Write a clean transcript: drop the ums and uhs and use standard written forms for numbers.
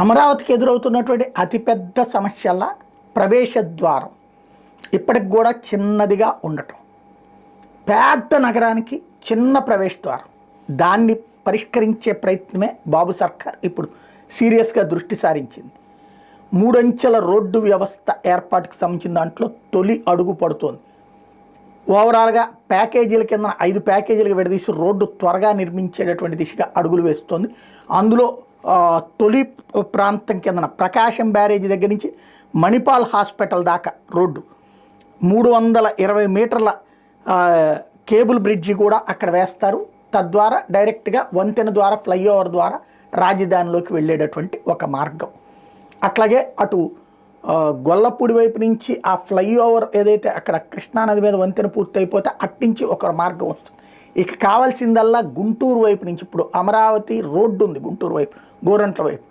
అమరావతికి ఎదురవుతున్నటువంటి అతిపెద్ద సమస్యల ప్రవేశ ద్వారం ఇప్పటికి కూడా చిన్నదిగా ఉండటం, పెద్ద నగరానికి చిన్న ప్రవేశ ద్వారం, దాన్ని పరిష్కరించే ప్రయత్నమే బాబు సర్కార్ ఇప్పుడు సీరియస్గా దృష్టి సారించింది. 3 అంచెల రోడ్డు వ్యవస్థ ఏర్పాటుకు సంబంధించిన దాంట్లో తొలి అడుగు పడుతోంది. ఓవరాల్గా ప్యాకేజీల కింద 5 ప్యాకేజీలకు విడదీసి రోడ్డు త్వరగా నిర్మించేటటువంటి దిశగా అడుగులు వేస్తోంది. అందులో తొలి ప్రాంతం కిందన ప్రకాశం బ్యారేజీ దగ్గర నుంచి మణిపాల్ హాస్పిటల్ దాకా రోడ్డు 320 మీటర్ల కేబుల్ బ్రిడ్జి కూడా అక్కడ వేస్తారు. తద్వారా డైరెక్ట్గా వంతెన ద్వారా ఫ్లైఓవర్ ద్వారా రాజధానిలోకి వెళ్ళేటటువంటి ఒక మార్గం. అట్లాగే అటు గొల్లపూడి వైపు నుంచి ఆ ఫ్లైఓవర్ ఏదైతే అక్కడ కృష్ణానది మీద వంతెన పూర్తి అయిపోతే అట్నుంచి ఒక మార్గం వస్తుంది. ఇక కావాల్సిందల్లా గుంటూరు వైపు నుంచి, ఇప్పుడు అమరావతి రోడ్డు ఉంది గుంటూరు వైపు, గోరంట్ల వైపు,